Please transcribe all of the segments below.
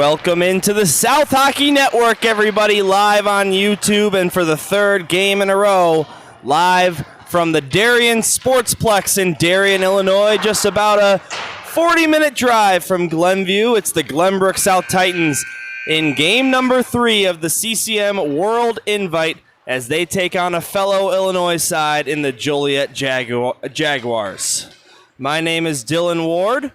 Welcome into the South Hockey Network, everybody, live on YouTube, and for the third game in a row, live from the Darien Sportsplex in Darien, Illinois, just about a 40-minute drive from Glenview. It's the Glenbrook South Titans in game number 3 of the CCM World Invite as they take on a fellow Illinois side in the Joliet Jaguars. My name is Dylan Ward.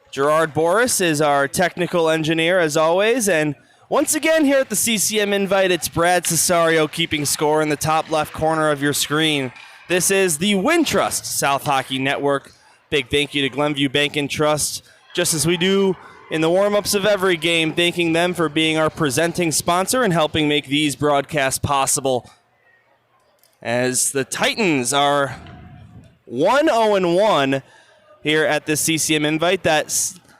Gerard Boris is our technical engineer, as always, and once again here at the CCM Invite, it's Brad Cesario keeping score in the top left corner of your screen. This is the Wintrust South Hockey Network. Big thank you to Glenview Bank and Trust, just as we do in the warm-ups of every game, thanking them for being our presenting sponsor and helping make these broadcasts possible. As the Titans are 1-0-1 here at the CCM Invite. That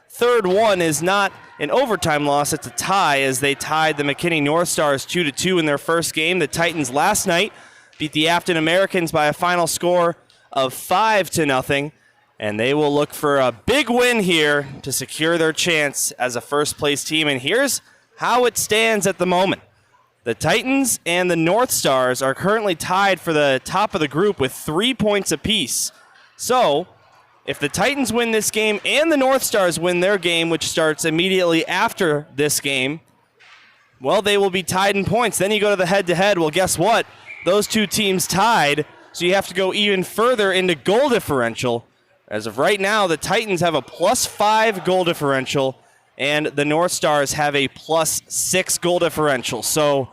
third one is not an overtime loss. It's a tie as they tied the McKinney North Stars 2-2 in their first game. The Titans last night beat the Afton Americans by a final score of 5-0, and they will look for a big win here to secure their chance as a first-place team. And here's how it stands at the moment. The Titans and the North Stars are currently tied for the top of the group with 3 points apiece. So if the Titans win this game and the North Stars win their game, which starts immediately after this game, well, they will be tied in points. Then you go to the head-to-head. Well, guess what? Those two teams tied, so you have to go even further into goal differential. As of right now, the Titans have a +5 goal differential, and the North Stars have a +6 goal differential. So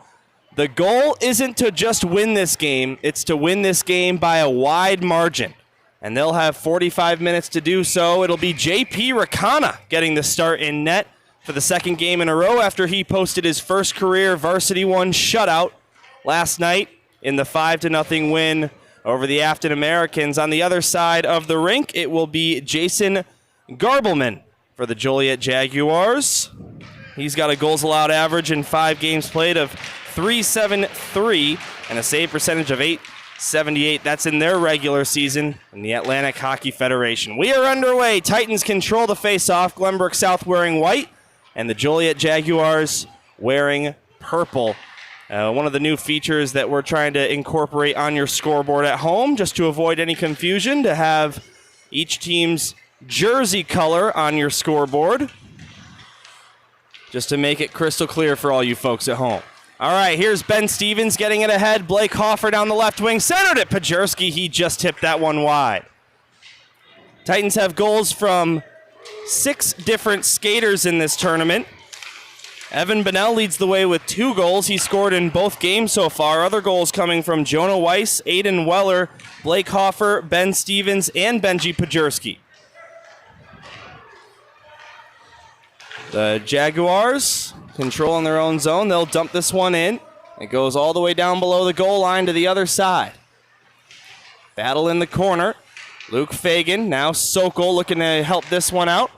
the goal isn't to just win this game. It's to win this game by a wide margin. And they'll have 45 minutes to do so. It'll be J.P. Rakana getting the start in net for the second game in a row after he posted his first career Varsity 1 shutout last night in the 5-0 win over the Afton Americans. On the other side of the rink, it will be Jason Garbleman for the Joliet Jaguars. He's got a goals allowed average in 5 games played of .373 and a save percentage of .878. That's in their regular season in the Atlantic Hockey Federation. We are underway. Titans control the face-off. Glenbrook South wearing white, and the Joliet Jaguars wearing purple. One of the new features that we're trying to incorporate on your scoreboard at home, just to avoid any confusion, to have each team's jersey color on your scoreboard, just to make it crystal clear for all you folks at home. All right, here's Ben Stevens getting it ahead. Blake Hoffer down the left wing. Centered it. Pajerski, he just tipped that one wide. Titans have goals from 6 different skaters in this tournament. Evan Bonnell leads the way with 2 goals. He scored in both games so far. Other goals coming from Jonah Weiss, Aiden Weller, Blake Hoffer, Ben Stevens, and Benji Pajerski. The Jaguars controlling their own zone. They'll dump this one in. It goes all the way down below the goal line to the other side. Battle in the corner. Luke Fagan, now Sokol looking to help this one out.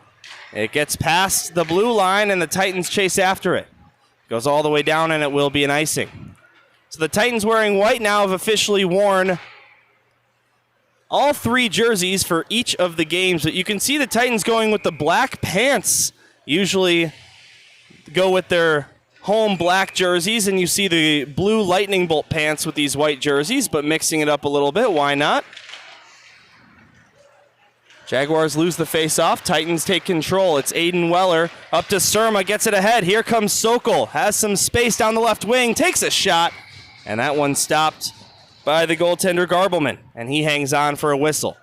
It gets past the blue line, and the Titans chase after it. Goes all the way down, and it will be an icing. So the Titans wearing white now have officially worn all 3 jerseys for each of the games. But you can see the Titans going with the black pants. Usually go with their home black jerseys, and you see the blue lightning bolt pants with these white jerseys, but mixing it up a little bit, why not? Jaguars lose the face-off. Titans take control. It's Aiden Weller up to Surma, gets it ahead. Here comes Sokol, has some space down the left wing, takes a shot, and that one stopped by the goaltender Garbleman, and he hangs on for a whistle.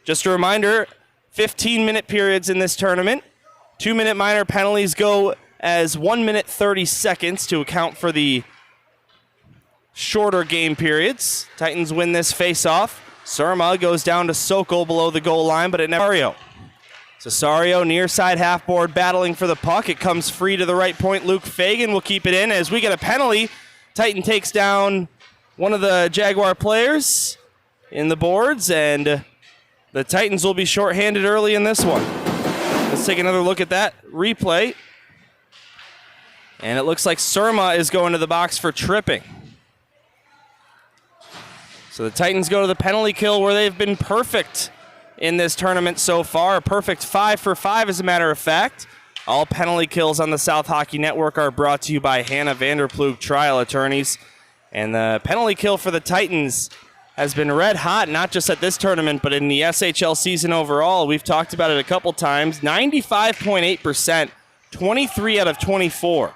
Just a reminder, 15-minute periods in this tournament. 2-minute minor penalties go as 1 minute 30 seconds to account for the shorter game periods. Titans win this face-off. Surma goes down to Sokol below the goal line, but it never. Cesario near side half-board battling for the puck. It comes free to the right point. Luke Fagan will keep it in as we get a penalty. Titan takes down one of the Jaguar players in the boards, and the Titans will be shorthanded early in this one. Let's take another look at that replay. And it looks like Surma is going to the box for tripping. So the Titans go to the penalty kill where they've been perfect in this tournament so far. A perfect 5 for 5, as a matter of fact. All penalty kills on the South Hockey Network are brought to you by Hannah Vanderploeg Trial Attorneys. And the penalty kill for the Titans has been red hot, not just at this tournament, but in the SHL season overall. We've talked about it a couple times. 95.8%, 23 out of 24.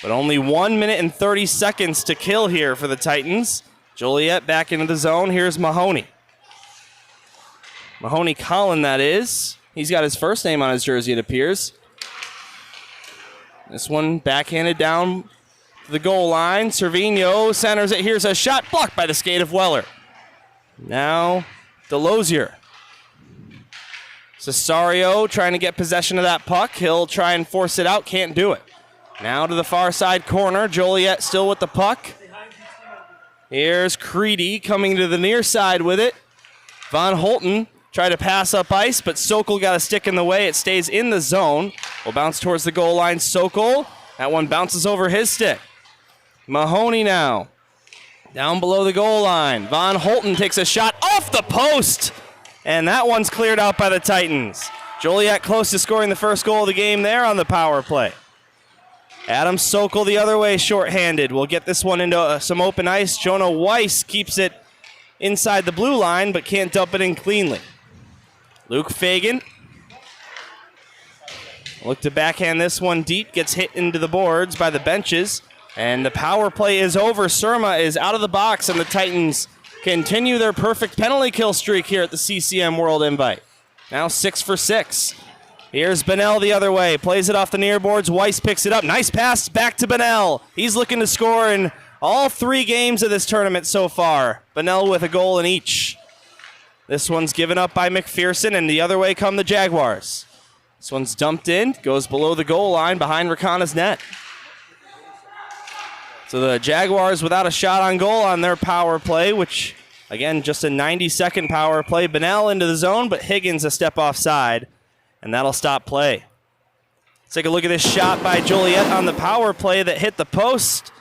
But only 1 minute and 30 seconds to kill here for the Titans. Joliet back into the zone. Here's Mahoney. Mahoney Collin, that is. He's got his first name on his jersey, it appears. This one backhanded down to the goal line. Cervino centers it. Here's a shot blocked by the skate of Weller. Now, Delosier. Cesario trying to get possession of that puck. He'll try and force it out. Can't do it. Now to the far side corner. Joliet still with the puck. Here's Creedy coming to the near side with it. Von Holten tried to pass up ice, but Sokol got a stick in the way. It stays in the zone. Will bounce towards the goal line. Sokol. That one bounces over his stick. Mahoney now. Down below the goal line. Von Holten takes a shot off the post. And that one's cleared out by the Titans. Joliet close to scoring the first goal of the game there on the power play. Adam Sokol the other way, shorthanded. We'll get this one into some open ice. Jonah Weiss keeps it inside the blue line, but can't dump it in cleanly. Luke Fagan. Look to backhand this one deep. Gets hit into the boards by the benches. And the power play is over. Surma is out of the box, and the Titans continue their perfect penalty kill streak here at the CCM World Invite. Now 6 for 6. Here's Bennell the other way. Plays it off the near boards. Weiss picks it up. Nice pass back to Bennell. He's looking to score in all 3 games of this tournament so far. Bennell with a goal in each. This one's given up by McPherson, and the other way come the Jaguars. This one's dumped in. Goes below the goal line behind Rakana's net. So the Jaguars without a shot on goal on their power play, which, again, just a 90-second power play. Bennell into the zone, but Higgins a step offside. And that'll stop play. Let's take a look at this shot by Joliet on the power play that hit the post.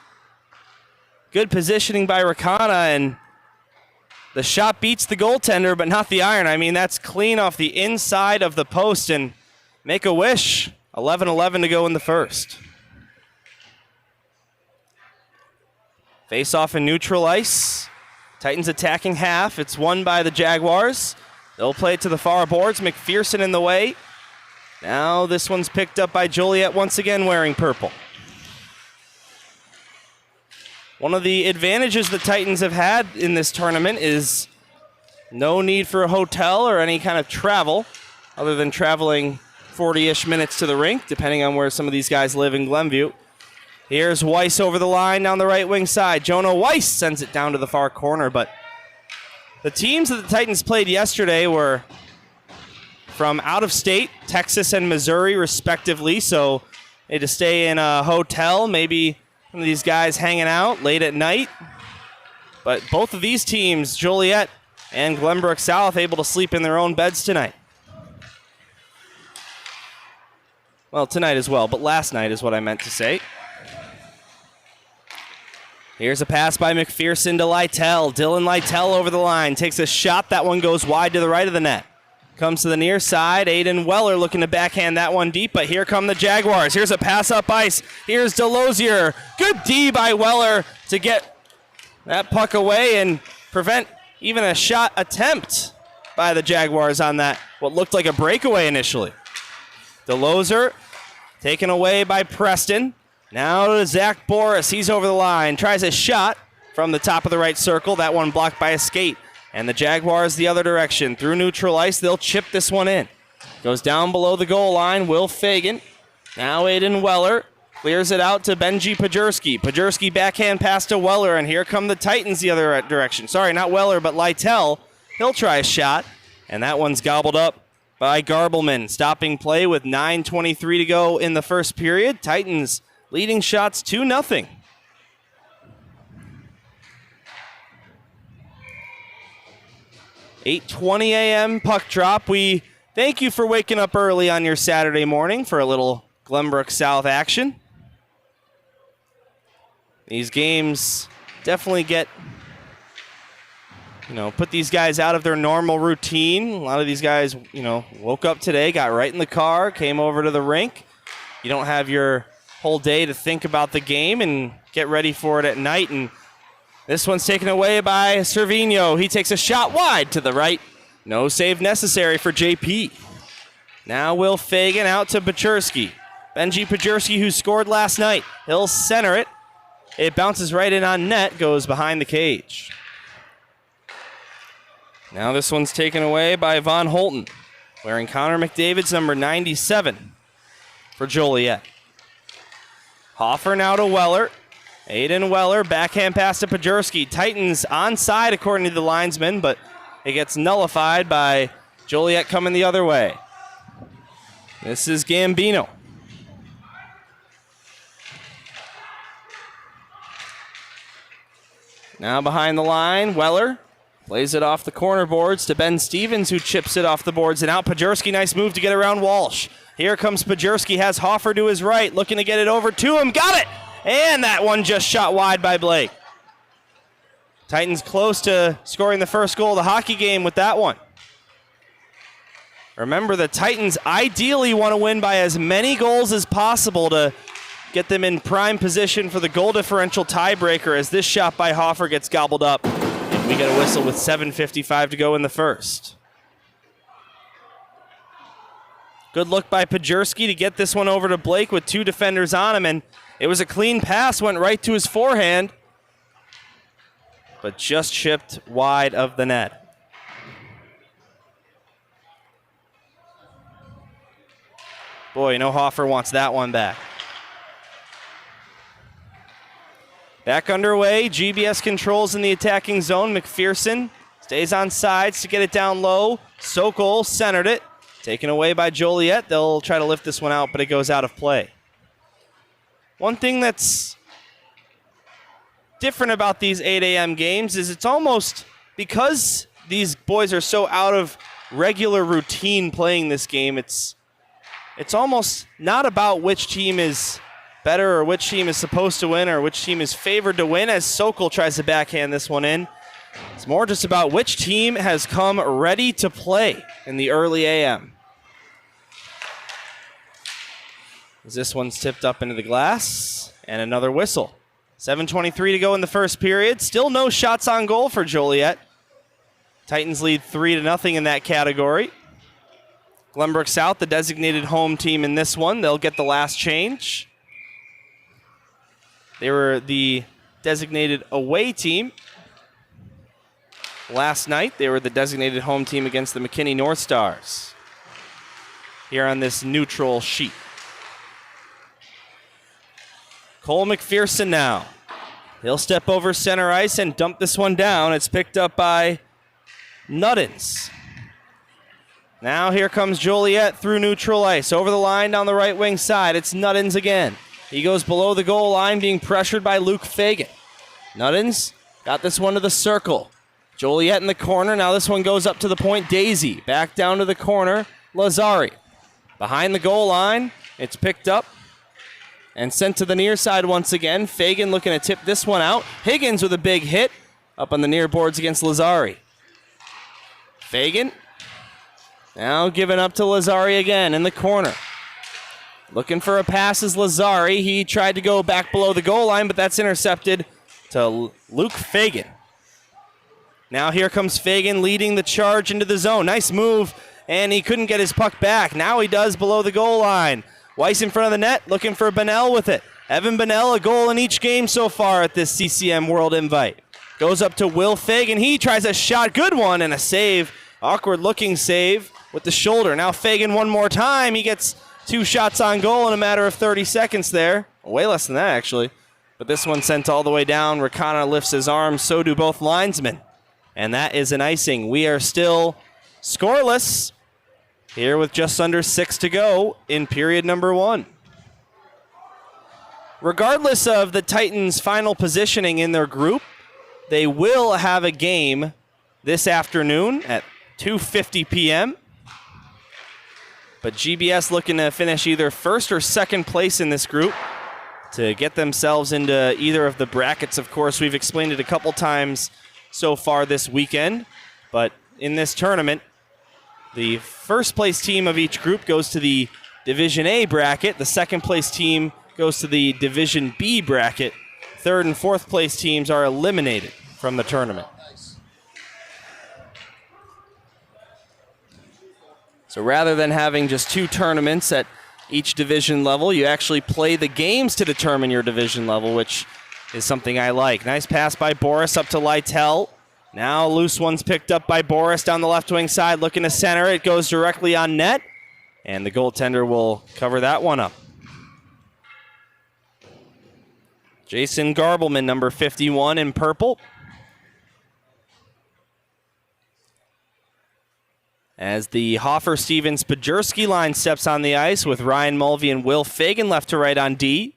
Good positioning by Rakana, and the shot beats the goaltender, but not the iron. I mean, that's clean off the inside of the post, and make a wish. 11-11 to go in the first. Face off in neutral ice. Titans attacking half. It's won by the Jaguars. They'll play it to the far boards. McPherson in the way. Now this one's picked up by Joliet once again wearing purple. One of the advantages the Titans have had in this tournament is no need for a hotel or any kind of travel other than traveling 40-ish minutes to the rink, depending on where some of these guys live in Glenview. Here's Weiss over the line down the right wing side. Jonah Weiss sends it down to the far corner, but the teams that the Titans played yesterday were from out of state, Texas and Missouri, respectively. So they had to stay in a hotel, maybe some of these guys hanging out late at night. But both of these teams, Joliet and Glenbrook South, able to sleep in their own beds tonight. Well, tonight as well, but last night is what I meant to say. Here's a pass by McPherson to Lytell. Dylan Lytell over the line. Takes a shot. That one goes wide to the right of the net. Comes to the near side. Aiden Weller looking to backhand that one deep, but here come the Jaguars. Here's a pass up ice. Here's Delosier. Good D by Weller to get that puck away and prevent even a shot attempt by the Jaguars on that, what looked like a breakaway initially. Delosier taken away by Preston. Now to Zach Boris. He's over the line. Tries a shot from the top of the right circle. That one blocked by a skate. And the Jaguars the other direction. Through neutral ice, they'll chip this one in. Goes down below the goal line. Will Fagan. Now Aiden Weller. Clears it out to Benji Pajerski. Pajerski backhand pass to Weller. And here come the Titans the other direction. Sorry, not Weller, but Lytell. He'll try a shot. And that one's gobbled up by Garbelman. Stopping play with 9:23 to go in the first period. Titans leading shots 2-0. (8:20 a.m. puck drop. We thank you for waking up early on your Saturday morning for a little Glenbrook South action. These games definitely get, put these guys out of their normal routine. A lot of these guys, woke up today, got right in the car, came over to the rink, you don't have your whole day to think about the game and get ready for it at night. And this one's taken away by Cervino. He takes a shot wide to the right. No save necessary for JP. Now Will Fagan out to Paczerski. Benji Paczerski, who scored last night. He'll center it. It bounces right in on net, goes behind the cage. Now this one's taken away by Von Holton, wearing Connor McDavid's number 97 for Joliet. Hoffer now to Weller. Aiden Weller, backhand pass to Paczerski. Titans onside according to the linesman, but it gets nullified by Joliet coming the other way. This is Gambino. Now behind the line, Weller plays it off the corner boards to Ben Stevens, who chips it off the boards and out. Paczerski, nice move to get around Walsh. Here comes Paczerski, has Hoffer to his right, looking to get it over to him. Got it! And that one just shot wide by Blake. Titans close to scoring the first goal of the hockey game with that one. Remember, the Titans ideally want to win by as many goals as possible to get them in prime position for the goal differential tiebreaker, as this shot by Hoffer gets gobbled up. And we get a whistle with 7:55 to go in the first. Good look by Paczerski to get this one over to Blake with two defenders on him, and it was a clean pass, went right to his forehand, but just chipped wide of the net. Boy, you know Hoffer wants that one back. Back underway, GBS controls in the attacking zone. McPherson stays on sides to get it down low. Sokol centered it. Taken away by Joliet. They'll try to lift this one out, but it goes out of play. One thing that's different about these 8 a.m. games is it's almost, because these boys are so out of regular routine playing this game, it's almost not about which team is better or which team is supposed to win or which team is favored to win, as Sokol tries to backhand this one in. It's more just about which team has come ready to play in the early AM. As this one's tipped up into the glass, and another whistle. 7:23 to go in the first period. Still no shots on goal for Joliet. Titans lead 3-0 in that category. Glenbrook South, the designated home team in this one. They'll get the last change. They were the designated away team last night. They were the designated home team against the McKinney North Stars here on this neutral sheet. Cole McPherson now. He'll step over center ice and dump this one down. It's picked up by Nuttons. Now here comes Joliet through neutral ice. Over the line down the right wing side. It's Nuttons again. He goes below the goal line, being pressured by Luke Fagan. Nuttons got this one to the circle. Joliet in the corner. Now this one goes up to the point. Daisy back down to the corner. Lazari behind the goal line. It's picked up and sent to the near side once again. Fagan looking to tip this one out. Higgins with a big hit up on the near boards against Lazari. Fagan now giving up to Lazari again in the corner. Looking for a pass is Lazari. He tried to go back below the goal line, but that's intercepted to Luke Fagan. Now here comes Fagan leading the charge into the zone. Nice move, and he couldn't get his puck back. Now he does below the goal line. Weiss in front of the net, looking for Bonnell with it. Evan Bonnell, a goal in each game so far at this CCM World Invite. Goes up to Will Fagan. He tries a shot, good one, and a save. Awkward looking save with the shoulder. Now Fagan one more time. He gets 2 shots on goal in a matter of 30 seconds there. Way less than that, actually. But this one sent all the way down. Rakana lifts his arm. So do both linesmen. And that is an icing. We are still scoreless here with just under 6 to go in period number 1. Regardless of the Titans' final positioning in their group, they will have a game this afternoon at 2:50 p.m. But GBS looking to finish either first or second place in this group to get themselves into either of the brackets. Of course, we've explained it a couple times so far this weekend. But in this tournament, the first place team of each group goes to the Division A bracket. The second place team goes to the Division B bracket. Third and fourth place teams are eliminated from the tournament. So rather than having just 2 tournaments at each division level, you actually play the games to determine your division level, which is something I like. Nice pass by Boris up to Lytle. Now loose one's picked up by Boris down the left wing side, looking to center. It goes directly on net, and the goaltender will cover that one up. Jason Garbelman, number 51 in purple. As the Hoffer-Stevens-Pajurski line steps on the ice with Ryan Mulvey and Will Fagan left to right on D.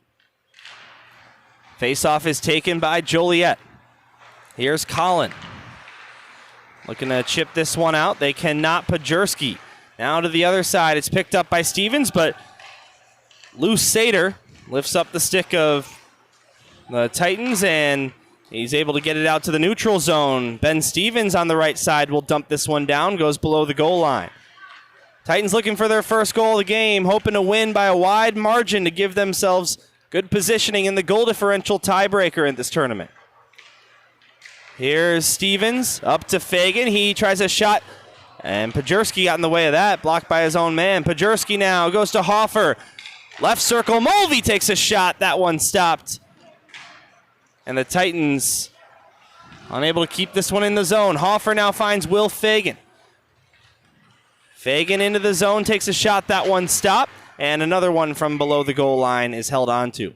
Faceoff is taken by Joliet. Here's Colin. Looking to chip this one out. They cannot. Pajurski. Now to the other side. It's picked up by Stevens, but Lou Sater lifts up the stick of the Titans, and he's able to get it out to the neutral zone. Ben Stevens on the right side will dump this one down, goes below the goal line. Titans looking for their first goal of the game, hoping to win by a wide margin to give themselves good positioning in the goal differential tiebreaker in this tournament. Here's Stevens up to Fagan. He tries a shot, and Pajurski got in the way of that, blocked by his own man. Pajurski now goes to Hoffer. Left circle, Mulvey takes a shot. That one stopped. And the Titans unable to keep this one in the zone. Hoffer now finds Will Fagan. Fagan into the zone, takes a shot. That one stopped. And another one from below the goal line is held onto.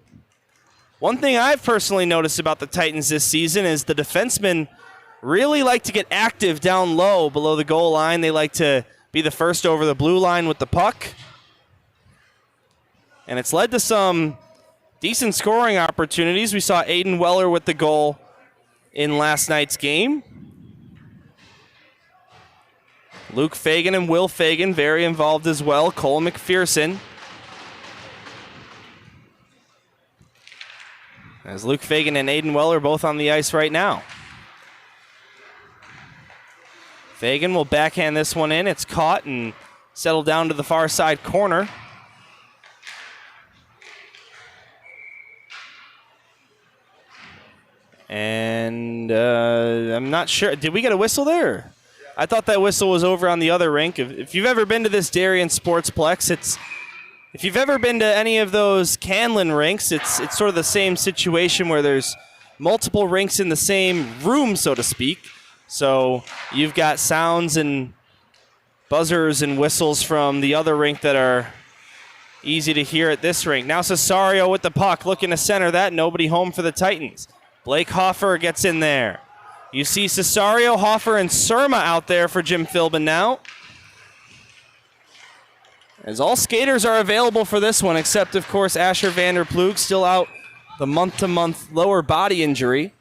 One thing I've personally noticed about the Titans this season is the defensemen really like to get active down low below the goal line. They like to be the first over the blue line with the puck. And it's led to some decent scoring opportunities. We saw Aiden Weller with the goal in last night's game. Luke Fagan and Will Fagan very involved as well. Cole McPherson. As Luke Fagan and Aiden Weller both on the ice right now. Fagan will backhand this one in. It's caught and settled down to the far side corner. And I'm not sure. Did we get a whistle there? I thought that whistle was over on the other rink. If you've ever been to this Darien Sportsplex, if you've ever been to any of those Canlan rinks, it's sort of the same situation where there's multiple rinks in the same room, so to speak. So you've got sounds and buzzers and whistles from the other rink that are easy to hear at this rink. Now Cesario with the puck, looking to center that. Nobody home for the Titans. Blake Hoffer gets in there. You see Cesario, Hoffer, and Surma out there for Jim Philbin now. As all skaters are available for this one, except, of course, Asher Vanderploeg, still out the month-to-month lower body injury.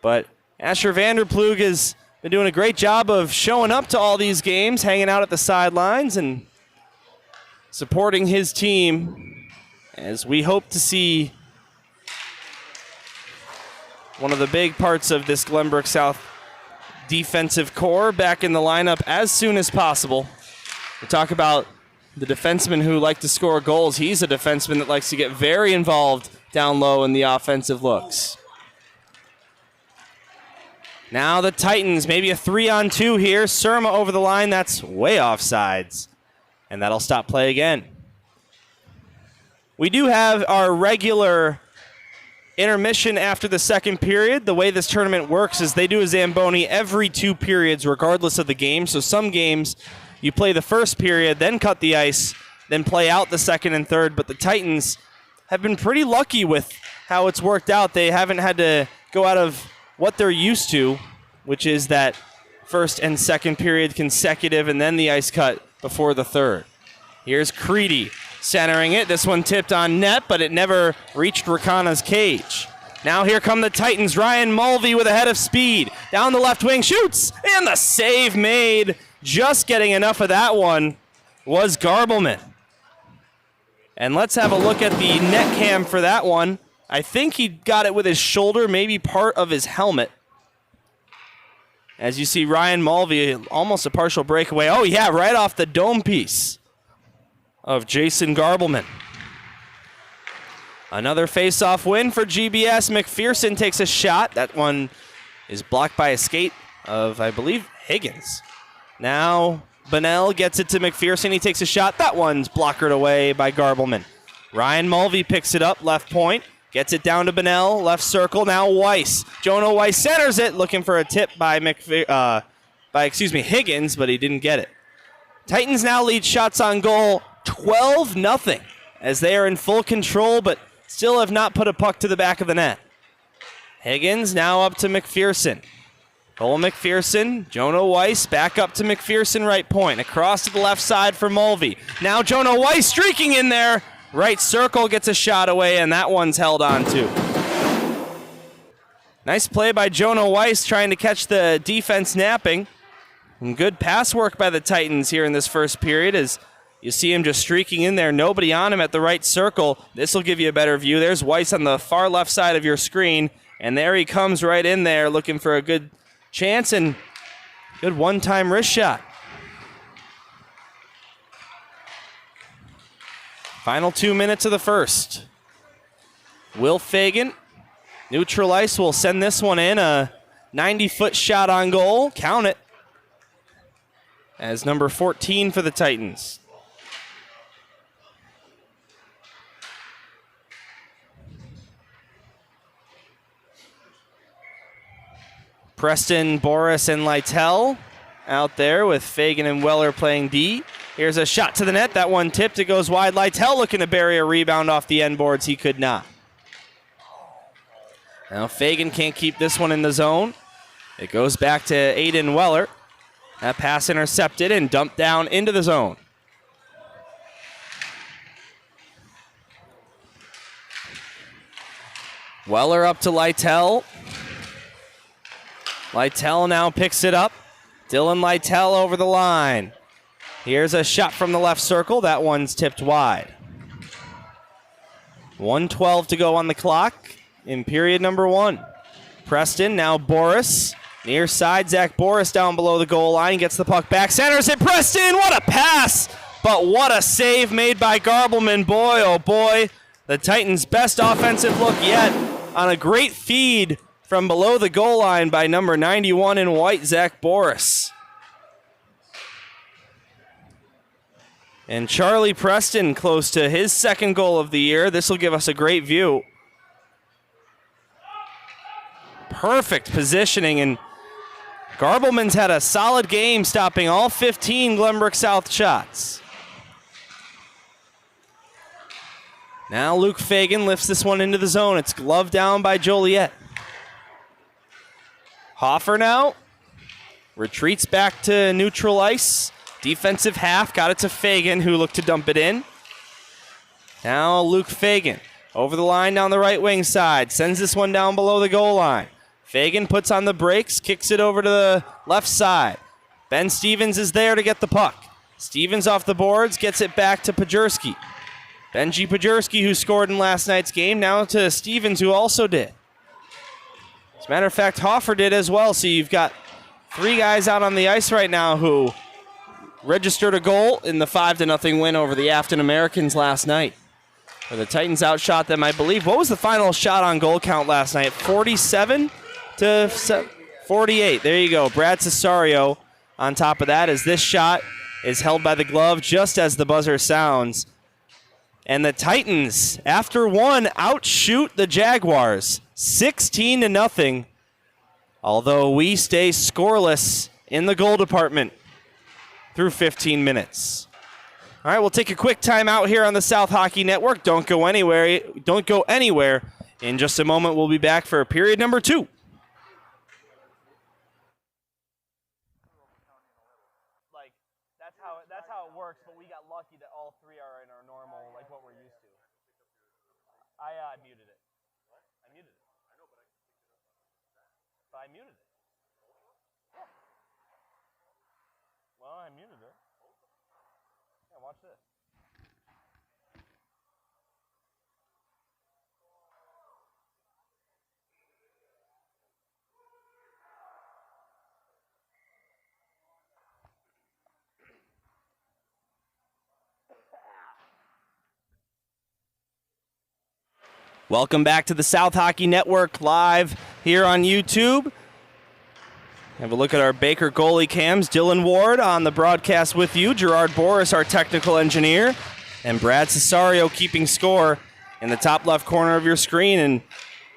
But Asher Vanderploeg has been doing a great job of showing up to all these games, hanging out at the sidelines, and supporting his team as we hope to see one of the big parts of this Glenbrook South defensive core back in the lineup as soon as possible. We talk about the defensemen who like to score goals. He's a defenseman that likes to get very involved down low in the offensive looks. Now the Titans, maybe a 3-on-2 here. Surma over the line, that's way offsides. And that'll stop play again. We do have our regular intermission after the second period. The way this tournament works is they do a Zamboni every 2 periods regardless of the game. So some games you play the first period, then cut the ice, then play out the second and third. But the Titans have been pretty lucky with how it's worked out. They haven't had to go out of what they're used to, which is that first and second period consecutive and then the ice cut before the third. Here's Creedy centering it. This one tipped on net, but it never reached Rakana's cage. Now here come the Titans. Ryan Mulvey with a head of speed. Down the left wing, shoots, and the save made. Just getting enough of that one was Garbelman. And let's have a look at the net cam for that one. I think he got it with his shoulder, maybe part of his helmet. As you see Ryan Mulvey, almost a partial breakaway. Oh yeah, right off the dome piece of Jason Garbleman. Another face-off win for GBS. McPherson takes a shot. That one is blocked by a skate of, I believe, Higgins. Now Bunnell gets it to McPherson. He takes a shot. That one's blockered away by Garbleman. Ryan Mulvey picks it up, left point. Gets it down to Bunnell, left circle. Now Weiss. Jonah Weiss centers it, looking for a tip by Higgins, but he didn't get it. Titans now lead shots on goal 12-0 as they are in full control, but still have not put a puck to the back of the net. Higgins now up to McPherson. Cole McPherson, Jonah Weiss back up to McPherson, right point. Across to the left side for Mulvey. Now Jonah Weiss streaking in there. Right circle gets a shot away, and that one's held on too. Nice play by Jonah Weiss trying to catch the defense napping. And good pass work by the Titans here in this first period as you see him just streaking in there. Nobody on him at the right circle. This will give you a better view. There's Weiss on the far left side of your screen. And there he comes right in there looking for a good chance and good one-time wrist shot. Final 2 minutes of the first. Will Fagan, neutral ice, will send this one in. A 90-foot shot on goal. Count it. As number 14 for the Titans. Preston, Boris, and Lytell out there with Fagan and Weller playing D. Here's a shot to the net. That one tipped. It goes wide. Lytell looking to bury a rebound off the end boards. He could not. Now Fagan can't keep this one in the zone. It goes back to Aiden Weller. That pass intercepted and dumped down into the zone. Weller up to Lytell. Lytell now picks it up. Dylan Lytell over the line. Here's a shot from the left circle. That one's tipped wide. 1:12 to go on the clock in period number 1. Preston, now Boris. Near side, Zach Boris down below the goal line. Gets the puck back, centers it. Preston, what a pass! But what a save made by Garbleman. Boy, oh boy. The Titans' best offensive look yet on a great feed from below the goal line by number 91 in white, Zach Boris. And Charlie Preston close to his second goal of the year. This will give us a great view. Perfect positioning, and Garbleman's had a solid game stopping all 15 Glenbrook South shots. Now Luke Fagan lifts this one into the zone. It's gloved down by Joliet. Hoffer now retreats back to neutral ice. Defensive half, got it to Fagan, who looked to dump it in. Now Luke Fagan over the line down the right wing side. Sends this one down below the goal line. Fagan puts on the brakes, kicks it over to the left side. Ben Stevens is there to get the puck. Stevens off the boards, gets it back to Pajerski. Benji Pajerski, who scored in last night's game, now to Stevens, who also did. As a matter of fact, Hoffer did as well, so you've got 3 guys out on the ice right now who registered a goal in the 5-0 win over the Afton Americans last night. Where the Titans outshot them, I believe. What was the final shot on goal count last night? 47 to 48. There you go. Brad Cesario on top of that, as this shot is held by the glove just as the buzzer sounds. And the Titans, after one, outshoot the Jaguars 16-0. Although we stay scoreless in the goal department through 15 minutes. All right, we'll take a quick timeout here on the South Hockey Network. Don't go anywhere. Don't go anywhere. In just a moment, we'll be back for period number 2. Like that's how it works. But we got lucky that all 3 are in our normal, like what we're used to. I muted it. What? I muted it. I know, but I picked it up. But I muted it. Yeah. Well, I muted it. Yeah, watch this. Welcome back to the South Hockey Network live here on YouTube. Have a look at our Baker goalie cams. Dylan Ward on the broadcast with you. Gerard Boris, our technical engineer. And Brad Cesario keeping score in the top left corner of your screen. And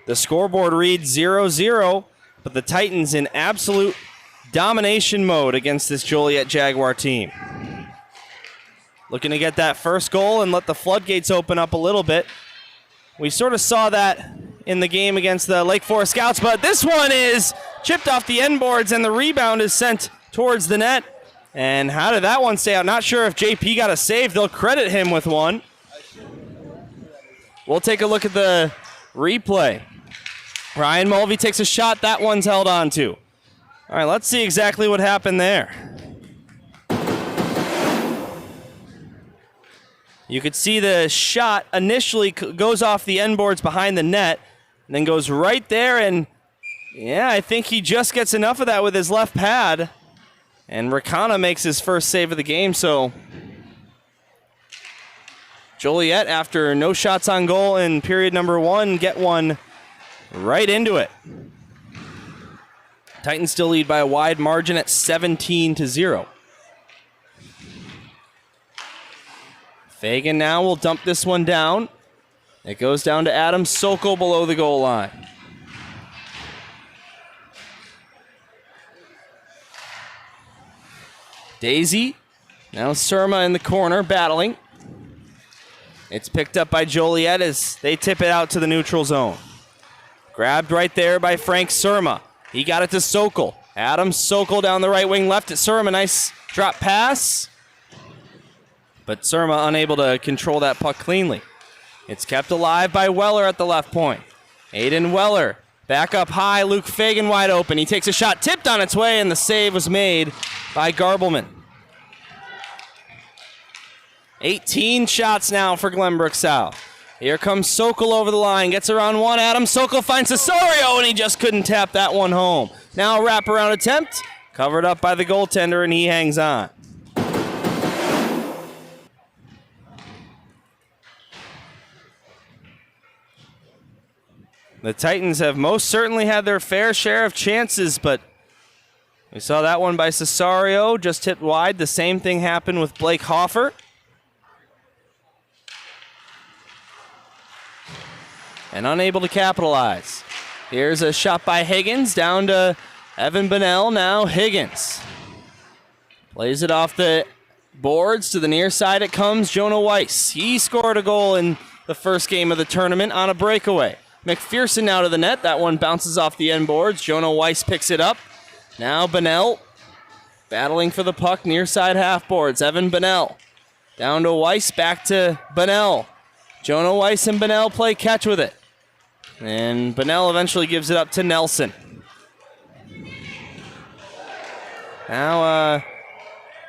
the scoreboard reads 0-0, but the Titans in absolute domination mode against this Joliet Jaguar team. Looking to get that first goal and let the floodgates open up a little bit. We sort of saw that in the game against the Lake Forest Scouts, but this one is chipped off the end boards and the rebound is sent towards the net. And how did that one stay out? Not sure if JP got a save. They'll credit him with one. We'll take a look at the replay. Ryan Mulvey takes a shot. That one's held on to. All right, let's see exactly what happened there. You could see the shot initially goes off the end boards behind the net and then goes right there, and yeah, I think he just gets enough of that with his left pad. And Rakana makes his first save of the game, so Joliet, after no shots on goal in period number 1, get one right into it. Titans still lead by a wide margin at 17-0. Fagan now will dump this one down. It goes down to Adam Sokol below the goal line. Daisy, now Surma in the corner battling. It's picked up by Joliet as they tip it out to the neutral zone. Grabbed right there by Frank Surma. He got it to Sokol. Adam Sokol down the right wing left at Surma. Nice drop pass. But Surma unable to control that puck cleanly. It's kept alive by Weller at the left point. Aiden Weller back up high. Luke Fagan wide open. He takes a shot, tipped on its way, and the save was made by Garbleman. 18 shots now for Glenbrook South. Here comes Sokol over the line. Gets around one. Adam Sokol finds Cesario, and he just couldn't tap that one home. Now a wraparound attempt. Covered up by the goaltender, and he hangs on. The Titans have most certainly had their fair share of chances, but we saw that one by Cesario, just hit wide. The same thing happened with Blake Hoffer. And unable to capitalize. Here's a shot by Higgins, down to Evan Bonnell. Now Higgins plays it off the boards. To the near side it comes. Jonah Weiss. He scored a goal in the first game of the tournament on a breakaway. McPherson now to the net. That one bounces off the end boards. Jonah Weiss picks it up. Now Bonnell battling for the puck near side half boards. Evan Bonnell down to Weiss, back to Bonnell. Jonah Weiss and Bonnell play catch with it. And Bonnell eventually gives it up to Nelson. Now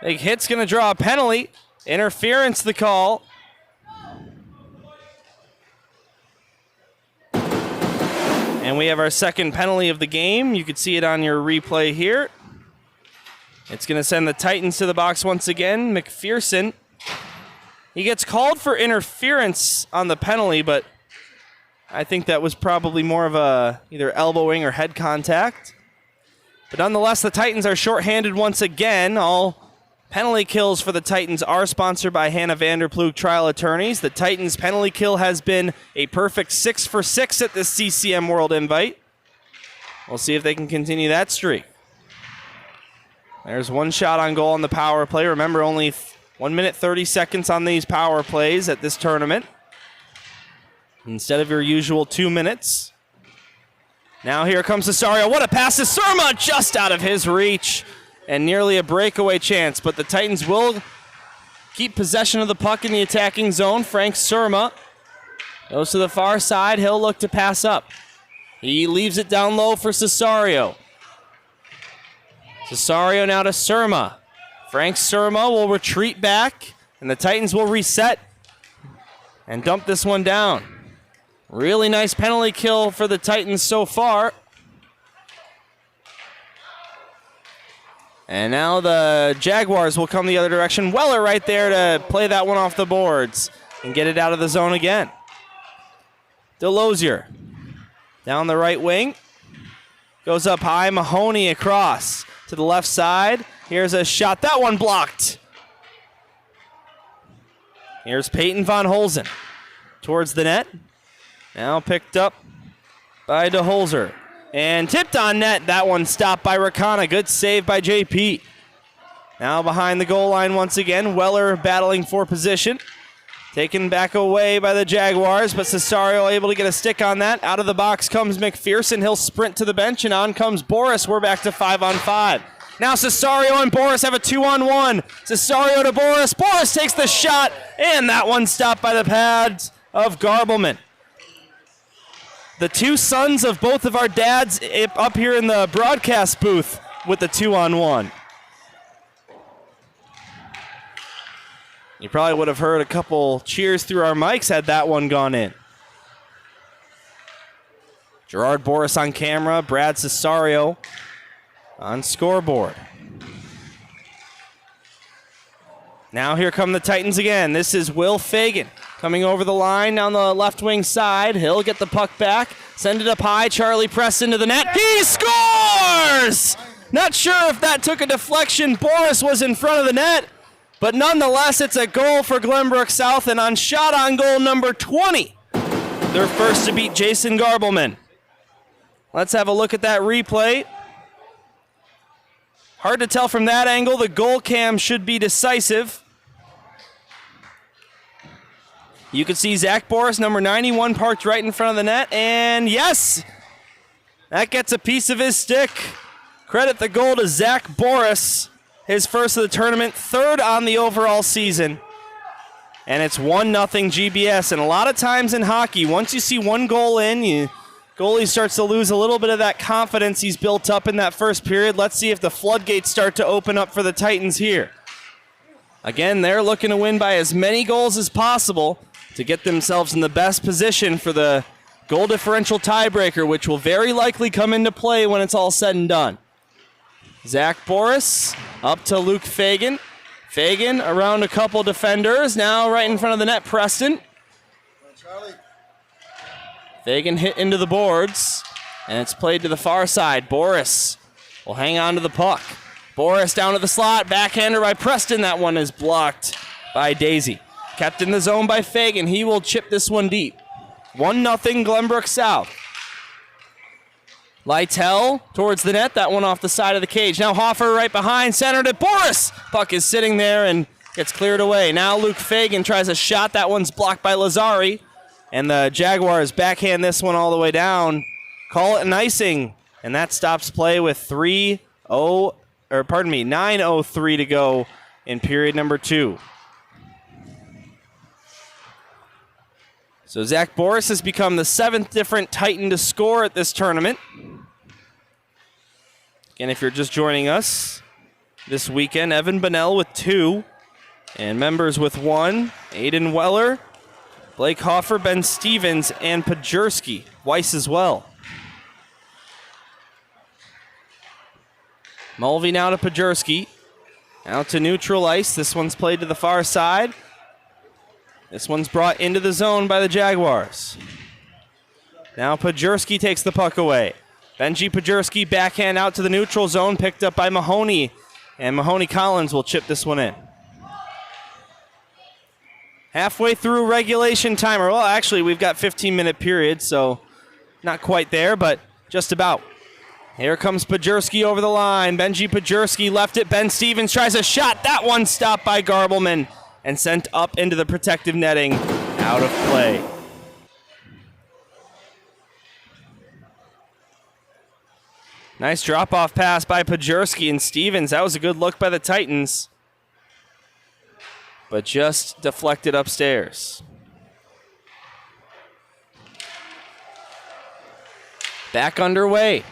big hit's going to draw a penalty. Interference the call. And we have our second penalty of the game. You can see it on your replay here. It's going to send the Titans to the box once again. McPherson, he gets called for interference on the penalty, but I think that was probably more of a either elbowing or head contact. But nonetheless, the Titans are shorthanded once again. All penalty kills for the Titans are sponsored by Hannah Vanderploeg Trial Attorneys. The Titans' penalty kill has been a perfect 6 for 6 at this CCM World Invite. We'll see if they can continue that streak. There's one shot on goal on the power play. Remember, only 1 minute 30 seconds on these power plays at this tournament, instead of your usual 2 minutes. Now here comes Cesario. What a pass to Surma, just out of his reach. And nearly a breakaway chance, but the Titans will keep possession of the puck in the attacking zone. Frank Surma goes to the far side. He'll look to pass up. He leaves it down low for Cesario. Cesario now to Surma. Frank Surma will retreat back, and the Titans will reset and dump this one down. Really nice penalty kill for the Titans so far. And now the Jaguars will come the other direction. Weller right there to play that one off the boards and get it out of the zone again. DeLozier down the right wing. Goes up high. Mahoney across to the left side. Here's a shot. That one blocked. Here's Peyton Von Holzen towards the net. Now picked up by DeHolzer. And tipped on net. That one stopped by Rakana. Good save by JP. Now behind the goal line once again. Weller battling for position. Taken back away by the Jaguars, but Cesario able to get a stick on that. Out of the box comes McPherson. He'll sprint to the bench, and on comes Boris. We're back to 5-on-5. Now Cesario and Boris have a 2-on-1. Cesario to Boris. Boris takes the shot, and that one stopped by the pads of Garbleman. The two sons of both of our dads up here in the broadcast booth with the 2-on-1. You probably would have heard a couple cheers through our mics had that one gone in. Gerard Boris on camera, Brad Cesario on scoreboard. Now here come the Titans again. This is Will Fagan coming over the line down the left wing side. He'll get the puck back, send it up high. Charlie Preston to the net. He scores! Not sure if that took a deflection. Boris was in front of the net. But nonetheless, it's a goal for Glenbrook South, and on shot on goal number 20, they're first to beat Jason Garbleman. Let's have a look at that replay. Hard to tell from that angle. The goal cam should be decisive. You can see Zach Boris, number 91, parked right in front of the net, and yes, that gets a piece of his stick. Credit the goal to Zach Boris. His first of the tournament, third on the overall season. And it's 1-0 GBS. And a lot of times in hockey, once you see one goal in, goalie starts to lose a little bit of that confidence he's built up in that first period. Let's see if the floodgates start to open up for the Titans here. Again, they're looking to win by as many goals as possible to get themselves in the best position for the goal differential tiebreaker, which will very likely come into play when it's all said and done. Zach Boris up to Luke Fagan. Fagan around a couple defenders. Now right in front of the net, Preston. Fagan hit into the boards, and it's played to the far side. Boris will hang on to the puck. Boris down to the slot. Backhander by Preston. That one is blocked by Daisy. Kept in the zone by Fagan. He will chip this one deep. 1-0 Glenbrook South. Lytell towards the net. That one off the side of the cage. Now Hoffer right behind. Center to Boris. Puck is sitting there and gets cleared away. Now Luke Fagan tries a shot. That one's blocked by Lazari. And the Jaguars backhand this one all the way down. Call it an icing. And that stops play with 9:03 to go in period number 2. So Zach Boris has become the 7th different Titan to score at this tournament. Again, if you're just joining us this weekend, Evan Bonnell with 2, and members with 1, Aiden Weller, Blake Hoffer, Ben Stevens, and Pajerski. Weiss as well. Mulvey now to Pajerski. Out to neutral ice. This one's played to the far side. This one's brought into the zone by the Jaguars. Now Pajerski takes the puck away. Benji Pajerski backhand out to the neutral zone, picked up by Mahoney. And Mahoney Collins will chip this one in. Halfway through regulation timer. Well, actually, we've got 15-minute period, so not quite there, but just about. Here comes Pajerski over the line. Benji Pajerski left it. Ben Stevens tries a shot. That one stopped by Garbleman and sent up into the protective netting, out of play. Nice drop-off pass by Pajerski and Stevens. That was a good look by the Titans, but just deflected upstairs. Back underway.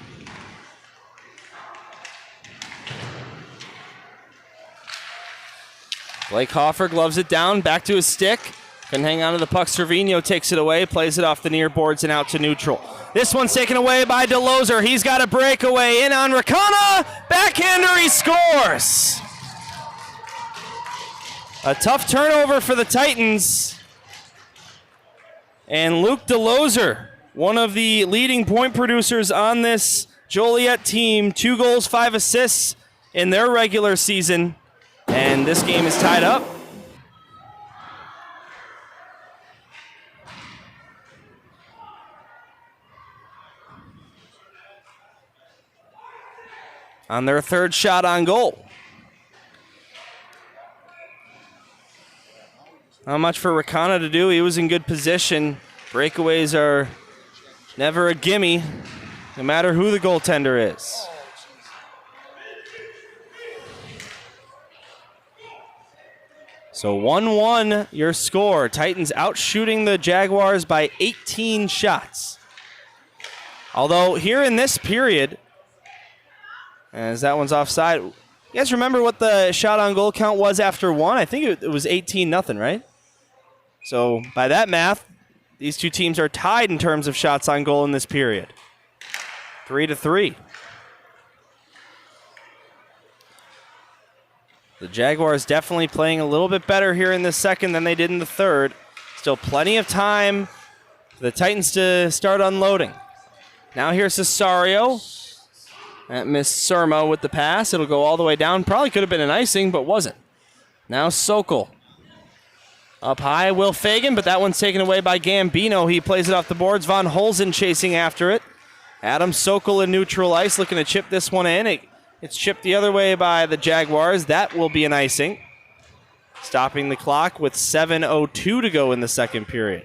Blake Hoffer gloves it down, back to his stick. Can hang on to the puck. Cervino takes it away, plays it off the near boards and out to neutral. This one's taken away by DeLozer. He's got a breakaway in on Rakana. Backhander, he scores. A tough turnover for the Titans. And Luke DeLozer one of the leading point producers on this Joliet team. 2 goals, 5 assists in their regular season. And this game is tied up. On their 3rd shot on goal. Not much for Rakana to do. He was in good position. Breakaways are never a gimme, no matter who the goaltender is. So 1-1 your score. Titans outshooting the Jaguars by 18 shots. Although here in this period, as that one's offside, you guys remember what the shot on goal count was after 1? I think it was 18-0, right? So by that math, these two teams are tied in terms of shots on goal in this period. 3-3. The Jaguars definitely playing a little bit better here in the second than they did in the third. Still plenty of time for the Titans to start unloading. Now here's Cesario. That missed Surma with the pass. It'll go all the way down. Probably could have been an icing, but wasn't. Now Sokol. Up high, Will Fagan, but that one's taken away by Gambino. He plays it off the boards. Von Holzen chasing after it. Adam Sokol in neutral ice looking to chip this one in. It's chipped the other way by the Jaguars. That will be an icing. Stopping the clock with 7:02 to go in the second period.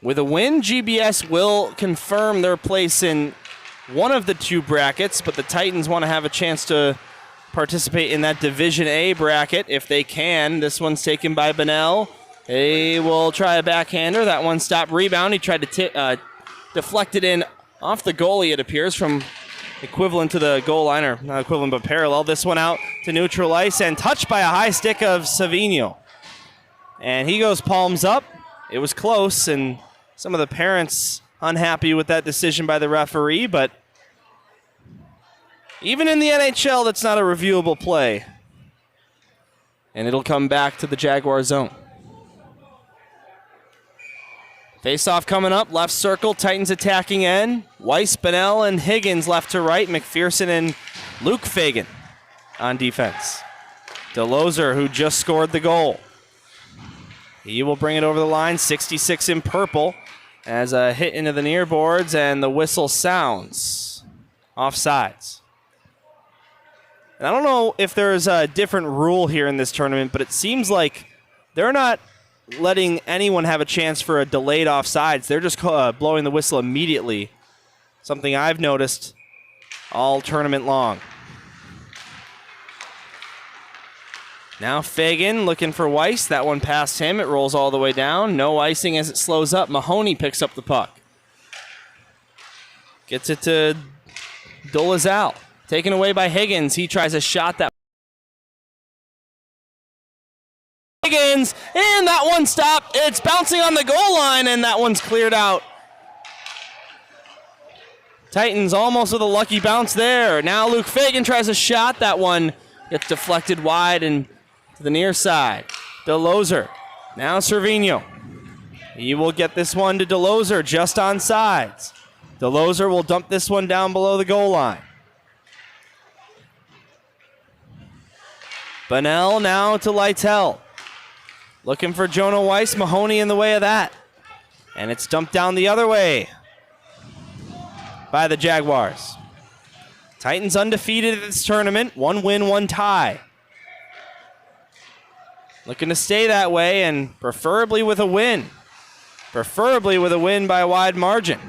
With a win, GBS will confirm their place in one of the 2 brackets, but the Titans want to have a chance to participate in that Division A bracket if they can. This one's taken by Bonnell. They will try a backhander. That one stopped rebound. He tried to deflect it in off the goalie, it appears, from equivalent to the goal line, or not equivalent but parallel. This one out to neutral ice and touched by a high stick of Savino. And he goes palms up. It was close, and some of the parents unhappy with that decision by the referee, but even in the NHL, that's not a reviewable play. And it'll come back to the Jaguar zone. Face-off coming up, left circle, Titans attacking end. Weiss, Bonnell, and Higgins left to right. McPherson and Luke Fagan on defense. DeLozer, who just scored the goal. He will bring it over the line, 66 in purple, as a hit into the near boards, and the whistle sounds. Offsides. And I don't know if there's a different rule here in this tournament, but it seems like they're not letting anyone have a chance for a delayed offsides. They're just blowing the whistle immediately. Something I've noticed all tournament long. Now Fagan looking for Weiss. That one past him. It rolls all the way down. No icing as it slows up. Mahoney picks up the puck. Gets it to Dolezal. Taken away by Higgins. He tries a shot that Higgins, and that one stopped. It's bouncing on the goal line, and that one's cleared out. Titans almost with a lucky bounce there. Now Luke Fagan tries a shot. That one gets deflected wide and to the near side. DeLozer. Now Cervino. He will get this one to DeLozer just on sides. DeLozer will dump this one down below the goal line. Bonnell now to Lytell. Looking for Jonah Weiss. Mahoney in the way of that. And it's dumped down the other way by the Jaguars. Titans undefeated at this tournament. 1 win, 1 tie. Looking to stay that way, and preferably with a win. Preferably with a win by a wide margin.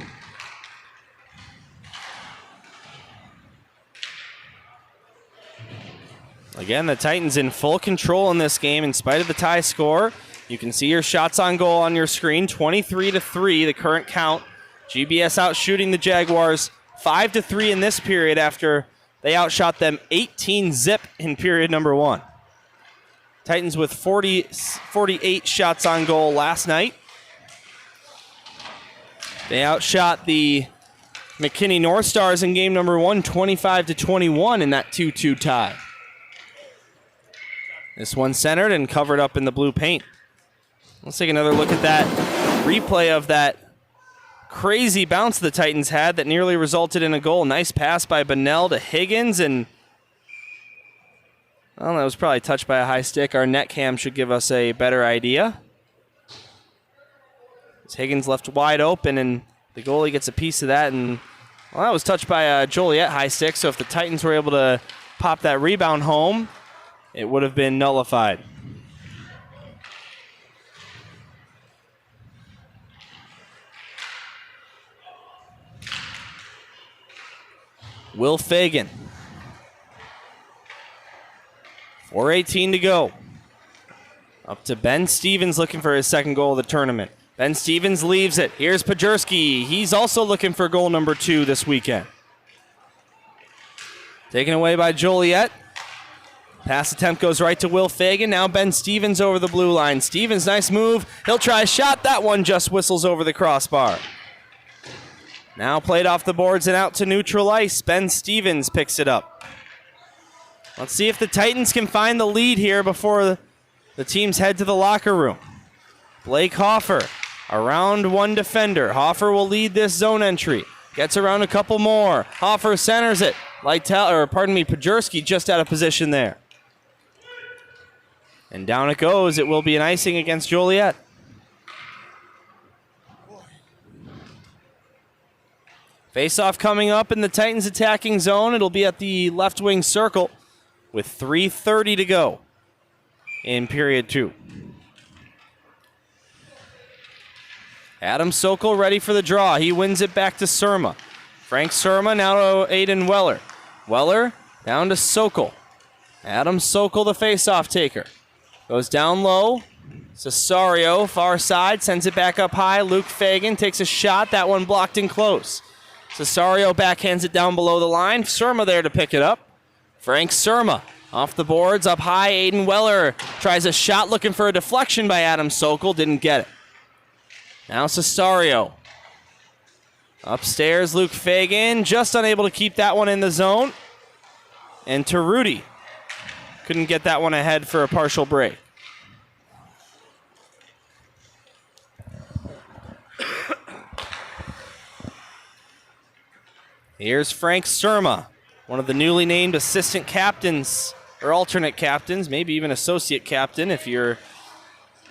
Again, the Titans in full control in this game in spite of the tie score. You can see your shots on goal on your screen. 23-3, the current count. GBS out shooting the Jaguars 5-3 in this period after they outshot them 18-0 in period number 1. Titans with 48 shots on goal last night. They outshot the McKinney North Stars in game number 1, 25-21 in that 2-2 tie. This one centered and covered up in the blue paint. Let's take another look at that replay of that crazy bounce the Titans had that nearly resulted in a goal. Nice pass by Bunnell to Higgins, and well, that was probably touched by a high stick. Our net cam should give us a better idea. Higgins left wide open, and the goalie gets a piece of that, and well, that was touched by a Joliet high stick, so if the Titans were able to pop that rebound home, it would have been nullified. Will Fagan. 4:18 to go. Up to Ben Stevens looking for his second goal of the tournament. Ben Stevens leaves it. Here's Pajerski. He's also looking for goal number 2 this weekend. Taken away by Joliet. Pass attempt goes right to Will Fagan. Now Ben Stevens over the blue line. Stevens, nice move. He'll try a shot. That one just whistles over the crossbar. Now played off the boards and out to neutral ice. Ben Stevens picks it up. Let's see if the Titans can find the lead here before the teams head to the locker room. Blake Hoffer, around one defender. Hoffer will lead this zone entry. Gets around a couple more. Hoffer centers it. Pajerski just out of position there. And down it goes. It will be an icing against Joliet. Face-off coming up in the Titans attacking zone. It'll be at the left wing circle with 3:30 to go in period 2. Adam Sokol ready for the draw. He wins it back to Surma. Frank Surma now to Aiden Weller. Weller down to Sokol. Adam Sokol, the face-off taker. Goes down low. Cesario, far side, sends it back up high. Luke Fagan takes a shot. That one blocked in close. Cesario backhands it down below the line. Surma there to pick it up. Frank Surma off the boards, up high. Aiden Weller tries a shot looking for a deflection by Adam Sokol. Didn't get it. Now Cesario. Upstairs, Luke Fagan just unable to keep that one in the zone. And Taruti couldn't get that one ahead for a partial break. Here's Frank Surma, one of the newly named assistant captains, or alternate captains, maybe even associate captain if you're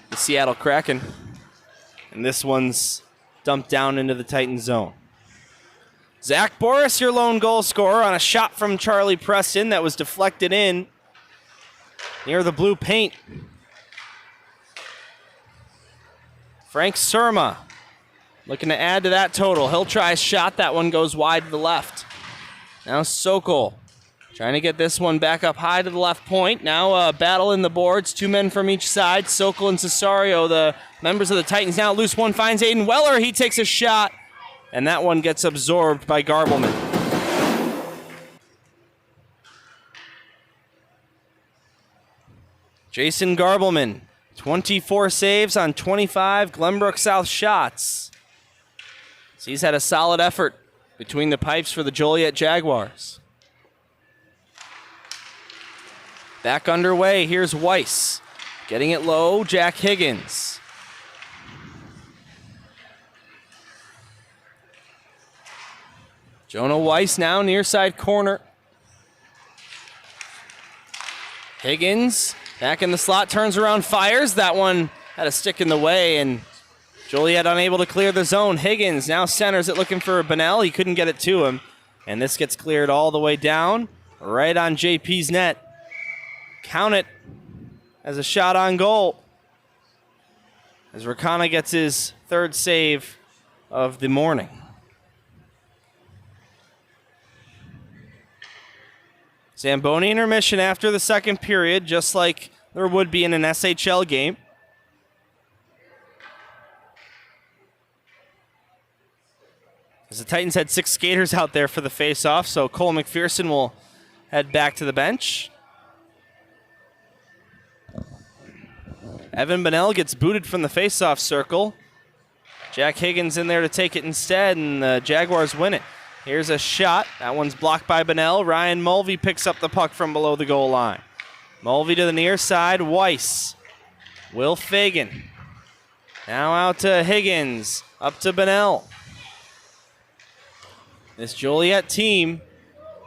the Seattle Kraken. And this one's dumped down into the Titan zone. Zach Boris, your lone goal scorer, on a shot from Charlie Preston that was deflected in near the blue paint. Frank Surma looking to add to that total. He'll try a shot. That one goes wide to the left. Now Sokol trying to get this one back up high to the left point. Now a battle in the boards. 2 men from each side. Sokol and Cesario, the members of the Titans. Now loose one finds Aiden Weller. He takes a shot, and that one gets absorbed by Garbleman. Jason Garbleman, 24 saves on 25 Glenbrook South shots. So he's had a solid effort between the pipes for the Joliet Jaguars. Back underway, here's Weiss. Getting it low, Jack Higgins. Jonah Weiss now near side corner. Higgins back in the slot, turns around, fires. That one had a stick in the way, and Joliet unable to clear the zone. Higgins now centers it looking for Bunnell. He couldn't get it to him. And this gets cleared all the way down, right on JP's net. Count it as a shot on goal, as Rakana gets his 3rd save of the morning. Zamboni intermission after the second period, just like there would be in an SHL game. As the Titans had 6 skaters out there for the face-off, so Cole McPherson will head back to the bench. Evan Bunnell gets booted from the face-off circle. Jack Higgins in there to take it instead, and the Jaguars win it. Here's a shot. That one's blocked by Bunnell. Ryan Mulvey picks up the puck from below the goal line. Mulvey to the near side. Weiss. Will Fagan. Now out to Higgins. Up to Bunnell. This Joliet team,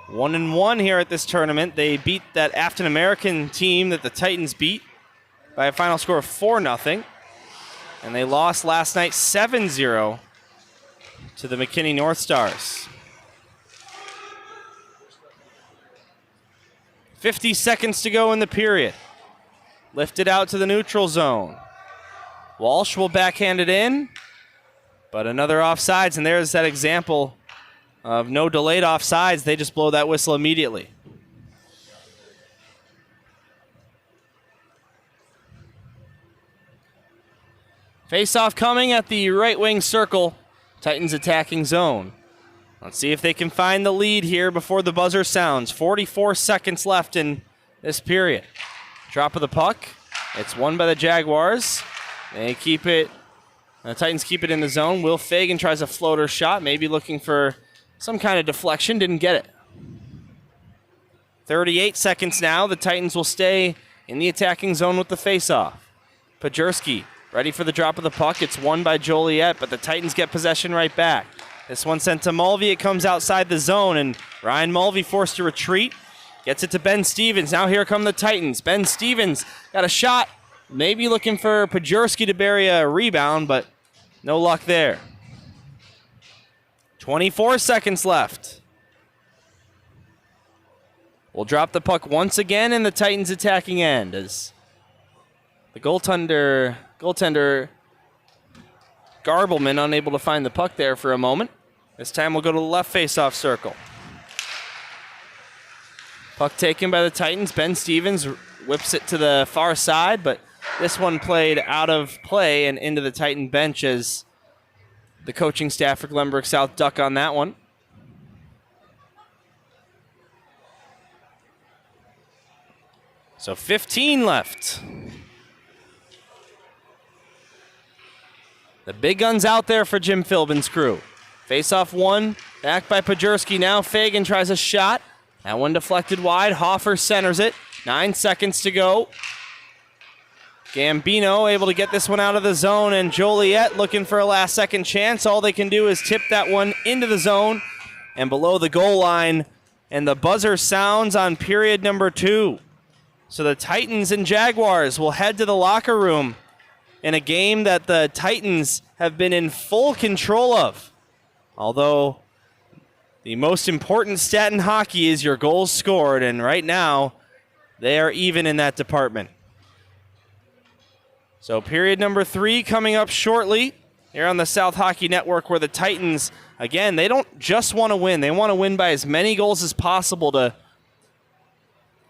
1-1 here at this tournament. They beat that African American team that the Titans beat by a final score of 4-0. And they lost last night 7-0 to the McKinney North Stars. 50 seconds to go in the period. Lifted out to the neutral zone. Walsh will backhand it in, but another offsides, and there's that example of no delayed offsides. They just blow that whistle immediately. Face-off coming at the right wing circle. Titans attacking zone. Let's see if they can find the lead here before the buzzer sounds. 44 seconds left in this period. Drop of the puck. It's won by the Jaguars. They keep it. The Titans keep it in the zone. Will Fagan tries a floater shot, maybe looking for some kind of deflection. Didn't get it. 38 seconds now. The Titans will stay in the attacking zone with the face-off. Pajurski ready for the drop of the puck. It's won by Joliet, but the Titans get possession right back. This one sent to Mulvey. It comes outside the zone, and Ryan Mulvey forced to retreat. Gets it to Ben Stevens. Now here come the Titans. Ben Stevens got a shot. Maybe looking for Pajurski to bury a rebound, but no luck there. 24 seconds left. We'll drop the puck once again in the Titans attacking end as the goaltender Garbleman unable to find the puck there for a moment. This time we'll go to the left face-off circle. Puck taken by the Titans. Ben Stevens whips it to the far side, but this one played out of play and into the Titan bench as the coaching staff for Glenbrook South duck on that one. So 15 left. The big guns out there for Jim Philbin's crew. Face-off one, back by Pajurski. Now Fagan tries a shot. That one deflected wide. Hoffer centers it. 9 seconds to go. Gambino able to get this one out of the zone, and Joliet looking for a last-second chance. All they can do is tip that one into the zone and below the goal line, and the buzzer sounds on period number 2. So the Titans and Jaguars will head to the locker room in a game that the Titans have been in full control of. Although the most important stat in hockey is your goals scored, and right now they are even in that department. So period number 3 coming up shortly here on the South Hockey Network, where the Titans, again, they don't just want to win. They want to win by as many goals as possible to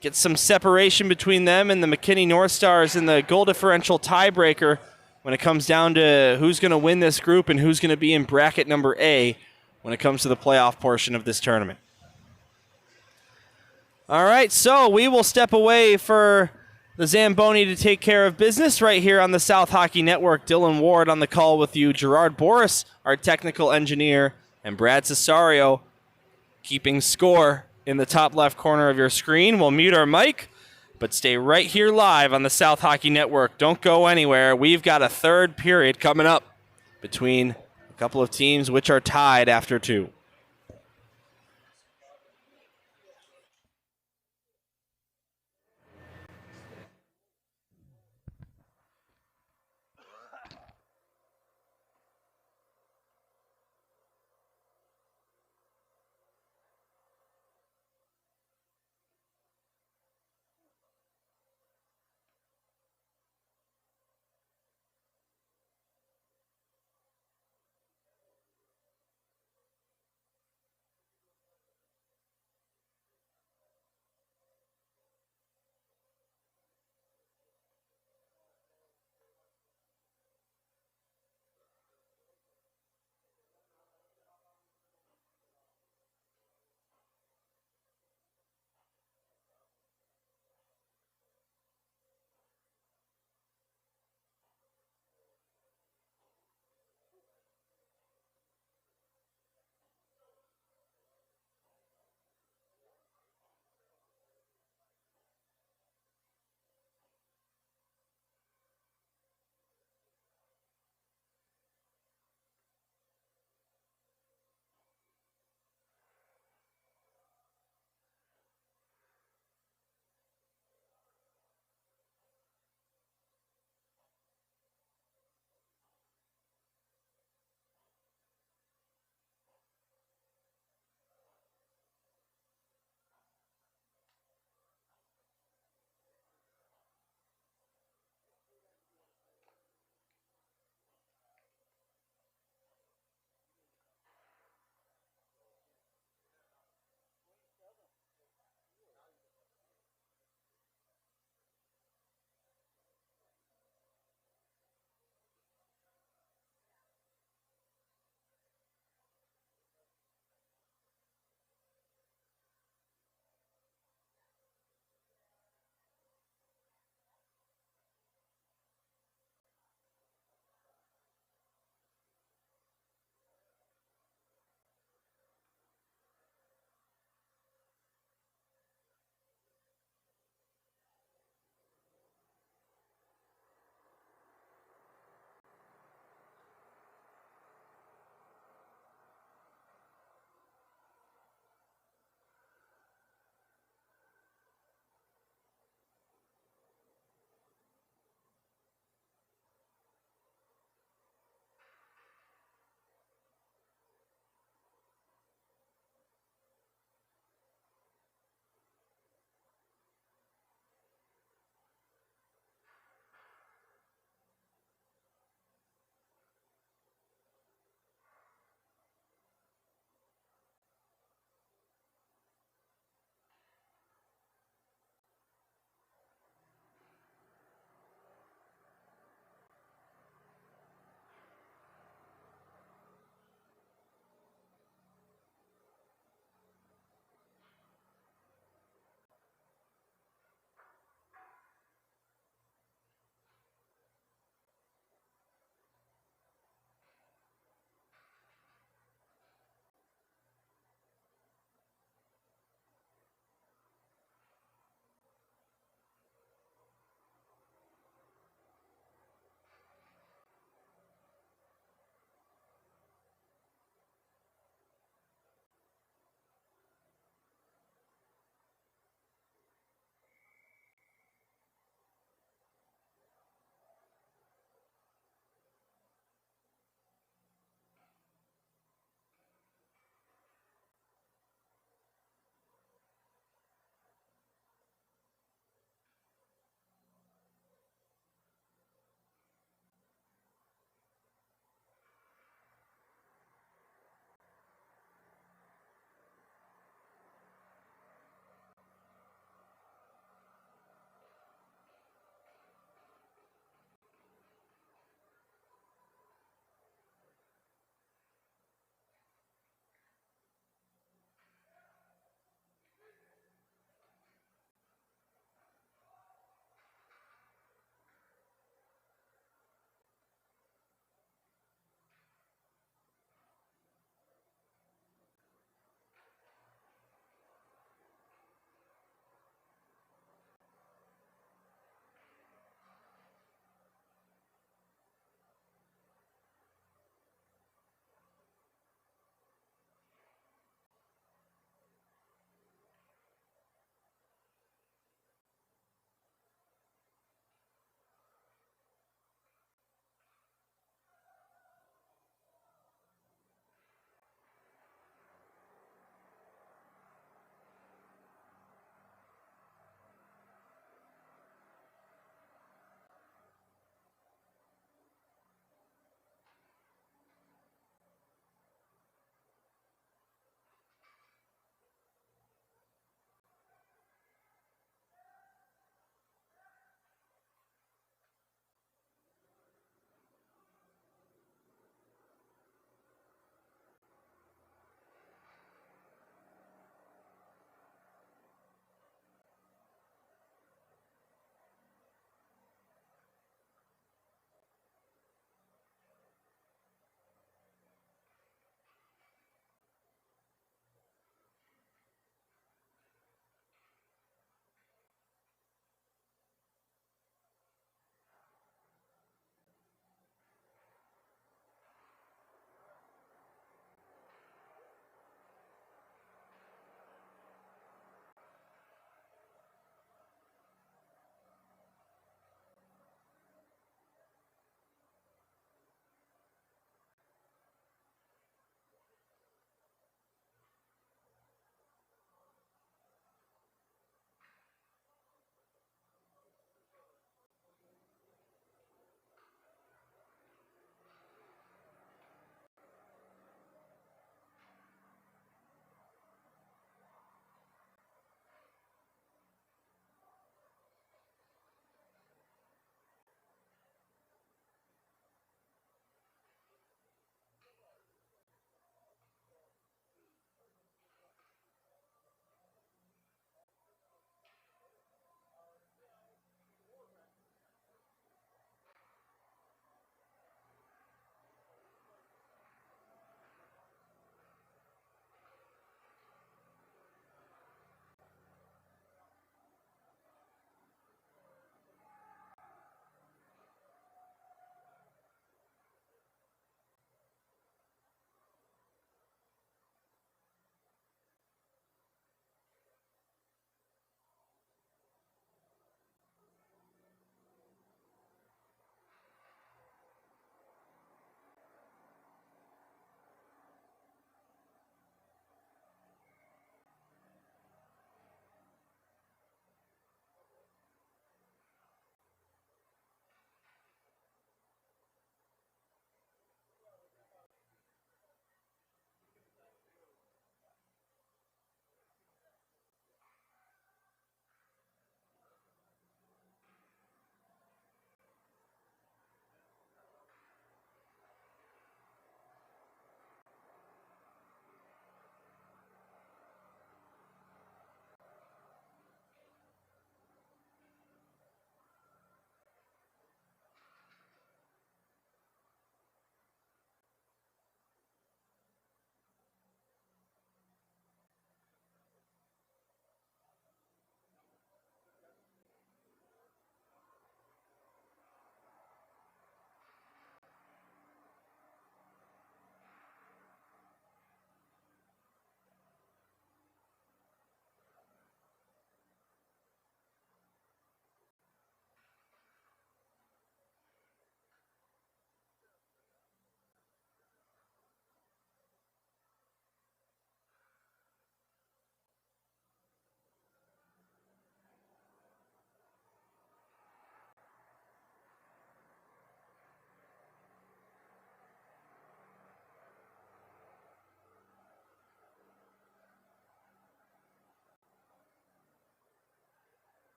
get some separation between them and the McKinney North Stars in the goal differential tiebreaker when it comes down to who's going to win this group and who's going to be in bracket number A when it comes to the playoff portion of this tournament. All right, so we will step away for the Zamboni to take care of business right here on the South Hockey Network. Dylan Ward on the call with you. Gerard Boris, our technical engineer, and Brad Cesario keeping score in the top left corner of your screen. We'll mute our mic, but stay right here live on the South Hockey Network. Don't go anywhere. We've got a third period coming up between a couple of teams which are tied after 2.